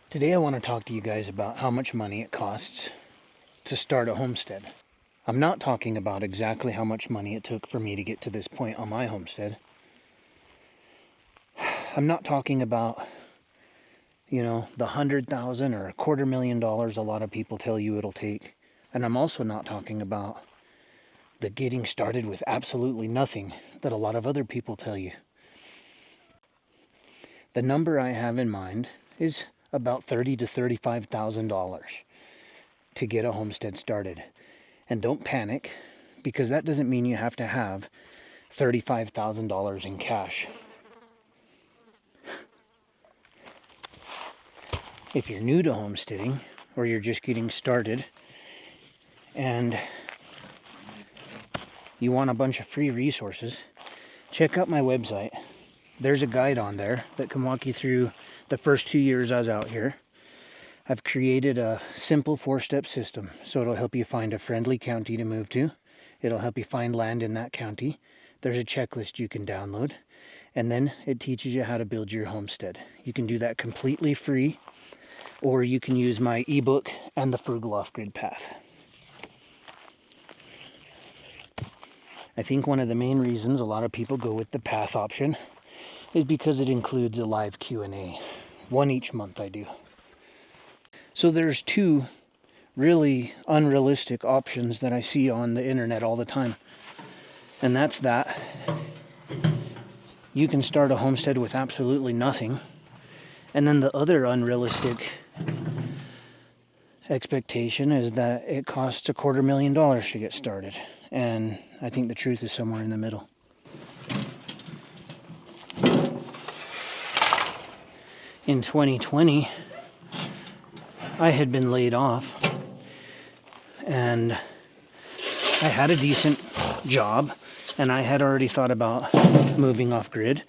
Today I want to talk to you guys about how much money it costs to start a homestead. I'm not talking about exactly how much money it took for me to get to this point on my homestead. I'm not talking about, the $100,000 or $250,000 a lot of people tell you it'll take. And I'm also not talking about the getting started with absolutely nothing that a lot of other people tell you. The number I have in mind is about $30,000 to $35,000 to get a homestead started. And don't panic, because that doesn't mean you have to have $35,000 in cash. If you're new to homesteading, or you're just getting started, and you want a bunch of free resources, check out my website. There's a guide on there that can walk you through the first 2 years I was out here. I've created a simple 4-step system, so it'll help you find a friendly county to move to. It'll help you find land in that county. There's a checklist you can download, and then it teaches you how to build your homestead. You can do that completely free, or you can use my ebook and the Frugal off-grid path. I think one of the main reasons a lot of people go with the path option is because it includes a live Q&A. One each month I do. So there's two really unrealistic options that I see on the internet all the time. And that's that you can start a homestead with absolutely nothing. And then the other unrealistic expectation is that it costs $250,000 to get started. And I think the truth is somewhere in the middle. In 2020, I had been laid off, and I had a decent job, and I had already thought about moving off grid.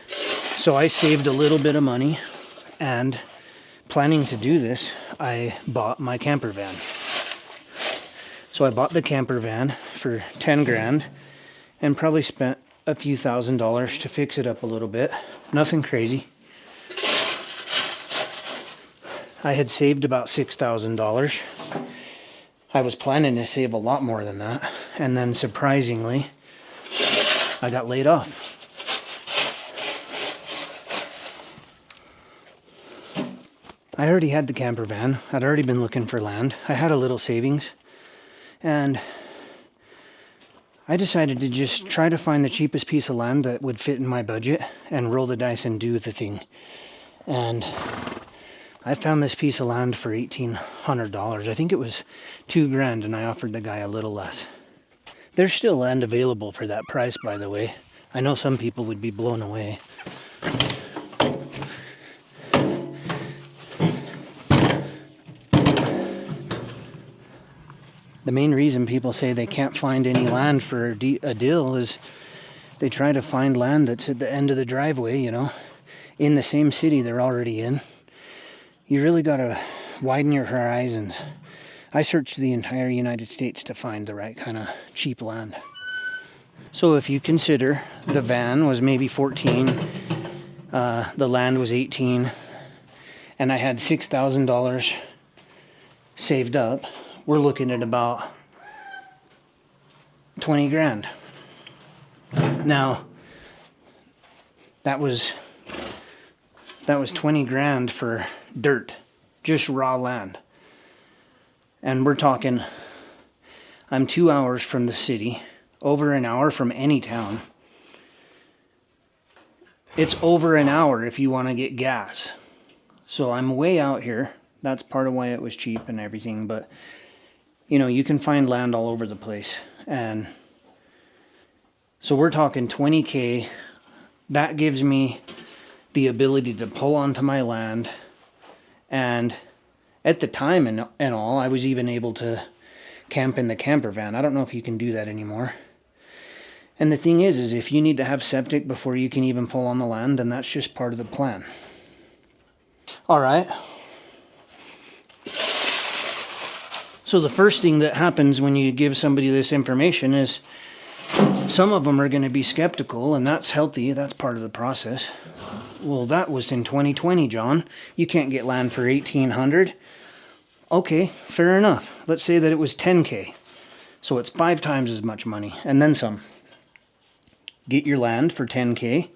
So I saved a little bit of money, and planning to do this, I bought my camper van. So I bought the camper van for 10 grand and probably spent a few $1,000s to fix it up a little bit. Nothing crazy. I had saved about $6,000. I was planning to save a lot more than that. And then surprisingly, I got laid off. I already had the camper van. I'd already been looking for land. I had a little savings. And I decided to just try to find the cheapest piece of land that would fit in my budget and roll the dice and do the thing. And I found this piece of land for $1,800. I think it was $2 grand, and I offered the guy a little less. There's still land available for that price, by the way. I know some people would be blown away. The main reason people say they can't find any land for a deal is they try to find land that's at the end of the driveway, in the same city they're already in. You really got to widen your horizons. I searched the entire United States to find the right kind of cheap land. So if you consider the van was maybe 14, the land was 18, and I had $6,000 saved up, we're looking at about 20 grand. Now, that was 20 grand for dirt, just raw land. And we're talking, I'm 2 hours from the city, over an hour from any town. It's over an hour if you want to get gas. So I'm way out here. That's part of why it was cheap and everything, but you can find land all over the place. And so we're talking 20K. That gives me the ability to pull onto my land. And at the time and all, I was even able to camp in the camper van. I don't know if you can do that anymore. And the thing is if you need to have septic before you can even pull on the land, then that's just part of the plan. All right. So the first thing that happens when you give somebody this information is some of them are going to be skeptical, and that's healthy. That's part of the process. Well, that was in 2020, John. You can't get land for $1,800. Okay, fair enough. Let's say that it was 10K. So it's 5 times as much money, and then some. Get your land for 10K.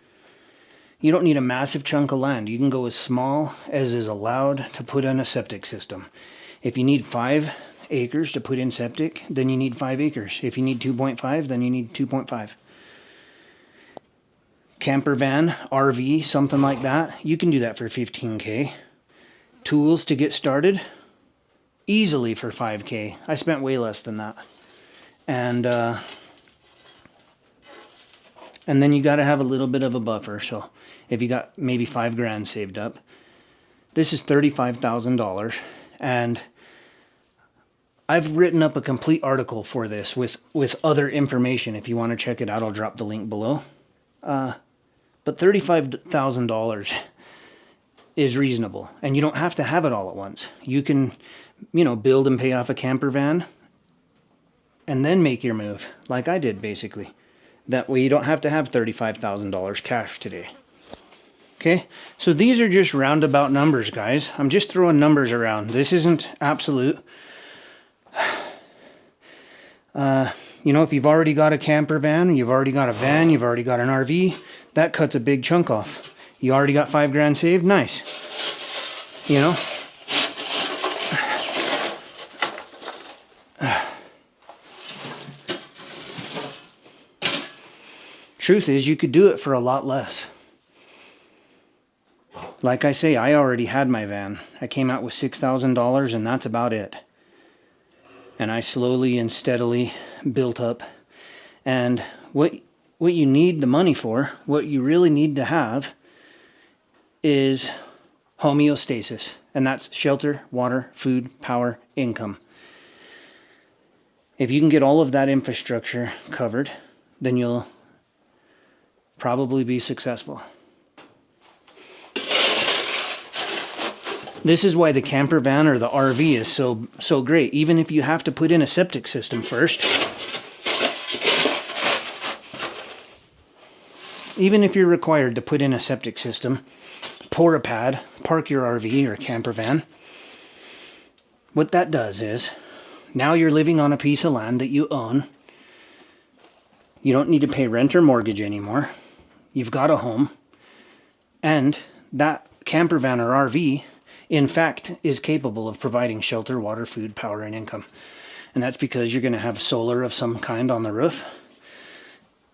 You don't need a massive chunk of land. You can go as small as is allowed to put in a septic system. If you need 5 acres to put in septic, then you need 5 acres. If you need 2.5, then you need 2.5. Camper van, RV, something like that, you can do that for 15K. Tools to get started, easily for 5K. I spent way less than that. And then you got to have a little bit of a buffer. So if you got maybe $5,000 saved up, this is $35,000. And I've written up a complete article for this with other information. If you want to check it out, I'll drop the link below. But $35,000 is reasonable, and you don't have to have it all at once. You can, build and pay off a camper van and then make your move, like I did basically. That way you don't have to have $35,000 cash today. Okay, so these are just roundabout numbers, guys. I'm just throwing numbers around. This isn't absolute. If you've already got a camper van, you've already got a van, you've already got an RV, that cuts a big chunk off. You already got $5,000 saved? Nice. Truth is, you could do it for a lot less. Like I say, I already had my van. I came out with $6,000 and that's about it. And I slowly and steadily built up. And what you need the money for, what you really need to have, is homeostasis. And that's shelter, water, food, power, income. If you can get all of that infrastructure covered, then you'll probably be successful. This is why the camper van or the RV is so great. Even if you have to put in a septic system first, even if you're required to put in a septic system, pour a pad, park your RV or camper van, what that does is, now you're living on a piece of land that you own. You don't need to pay rent or mortgage anymore. You've got a home. And that camper van or RV, in fact, is capable of providing shelter, water, food, power, and income. And that's because you're going to have solar of some kind on the roof,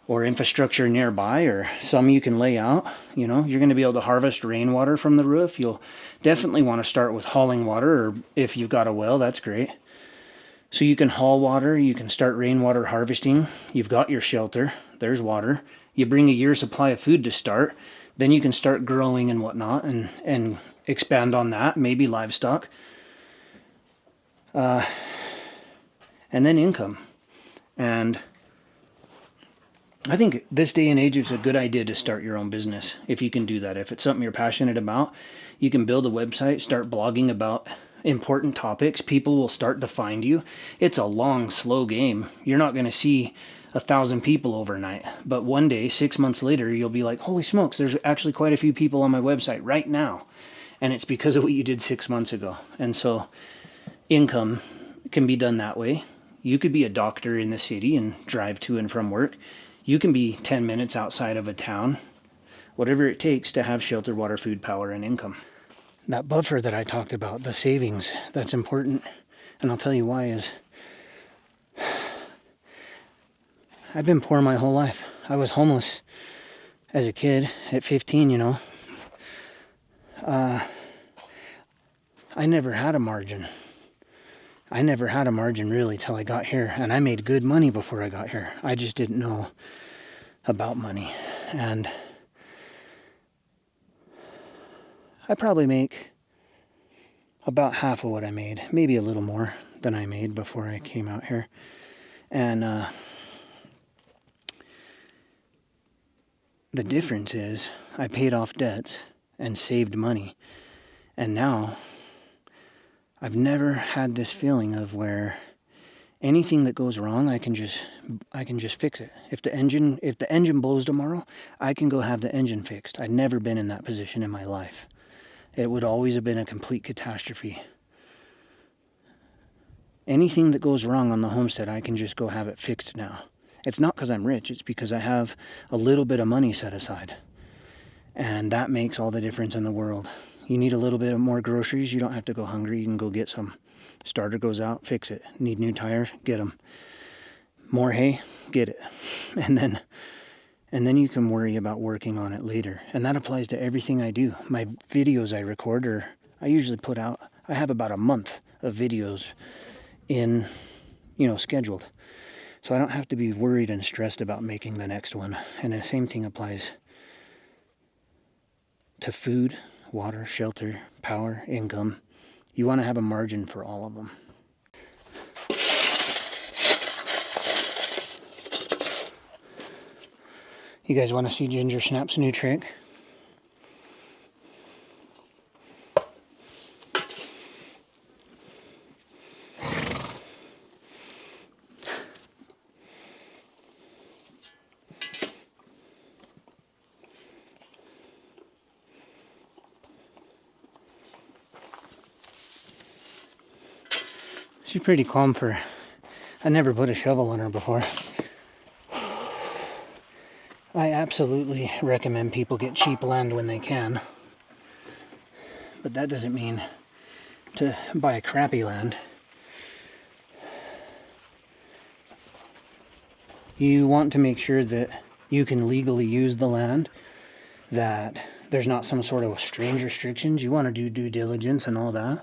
or infrastructure nearby, or some you can lay out. You're going to be able to harvest rainwater from the roof. You'll definitely want to start with hauling water, or if you've got a well, that's great. So you can haul water, you can start rainwater harvesting. You've got your shelter, there's water. You bring a year's supply of food to start, then you can start growing and whatnot and expand on that, maybe livestock. And then income. And I think this day and age it's a good idea to start your own business if you can do that. If it's something you're passionate about, you can build a website, start blogging about important topics. People will start to find you. It's a long, slow game. You're not going to see 1,000 people overnight, but one day, 6 months later, you'll be like, holy smokes, there's actually quite a few people on my website right now. And it's because of what you did 6 months ago. And so income can be done that way. You could be a doctor in the city and drive to and from work. You can be 10 minutes outside of a town. Whatever it takes to have shelter, water, food, power, and income. That buffer that I talked about, the savings, that's important. And I'll tell you why is I've been poor my whole life. I was homeless as a kid at 15, I never had a margin. I never had a margin really till I got here. And I made good money before I got here. I just didn't know about money. And I probably make about half of what I made. Maybe a little more than I made before I came out here. And the difference is I paid off debts and saved money. And now I've never had this feeling of where anything that goes wrong, I can just fix it. If the engine blows tomorrow, I can go have the engine fixed. I've never been in that position in my life. It would always have been a complete catastrophe. Anything that goes wrong on the homestead, I can just go have it fixed now. It's not because I'm rich, it's because I have a little bit of money set aside. And that makes all the difference in the world. You need a little bit of more groceries, you don't have to go hungry, you can go get some. Starter goes out, fix it. Need new tires, get them. More hay, get it. And then you can worry about working on it later. And that applies to everything I do. My videos I record, I usually put out, I have about a month of videos in, scheduled. So I don't have to be worried and stressed about making the next one. And the same thing applies to food, water, shelter, power, income. You want to have a margin for all of them. You guys want to see Ginger Snap's new trick? She's pretty calm I never put a shovel on her before. I absolutely recommend people get cheap land when they can. But that doesn't mean to buy crappy land. You want to make sure that you can legally use the land, that there's not some sort of strange restrictions. You want to do due diligence and all that.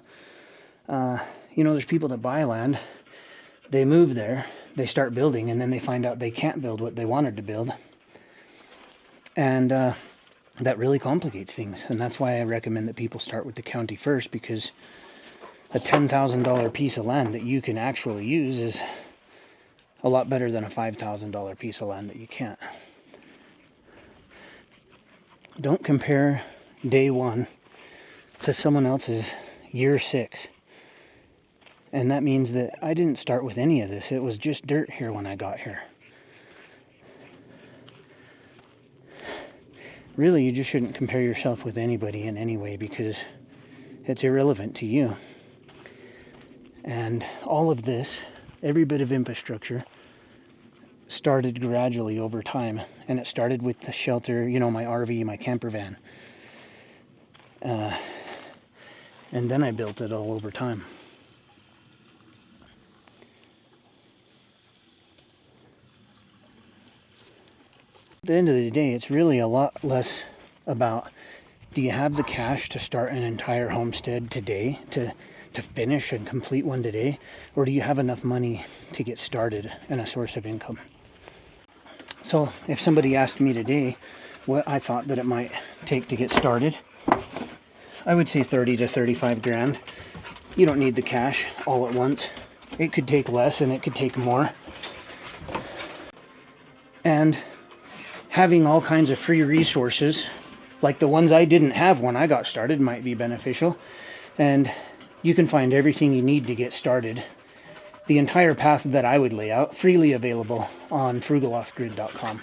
There's people that buy land, they move there, they start building, and then they find out they can't build what they wanted to build. And that really complicates things. And that's why I recommend that people start with the county first, because a $10,000 piece of land that you can actually use is a lot better than a $5,000 piece of land that you can't. Don't compare day one to someone else's year 6. And that means that I didn't start with any of this. It was just dirt here when I got here. Really, you just shouldn't compare yourself with anybody in any way, because it's irrelevant to you. And all of this, every bit of infrastructure, started gradually over time. And it started with the shelter, my RV, my camper van. And then I built it all over time. At the end of the day, it's really a lot less about, do you have the cash to start an entire homestead today, to finish and complete one today, or do you have enough money to get started and a source of income? So if somebody asked me today what I thought that it might take to get started, I would say 30 to 35 grand. You don't need the cash all at once. It could take less and it could take more. And having all kinds of free resources, like the ones I didn't have when I got started, might be beneficial. And you can find everything you need to get started. The entire path that I would lay out, freely available on frugaloffgrid.com.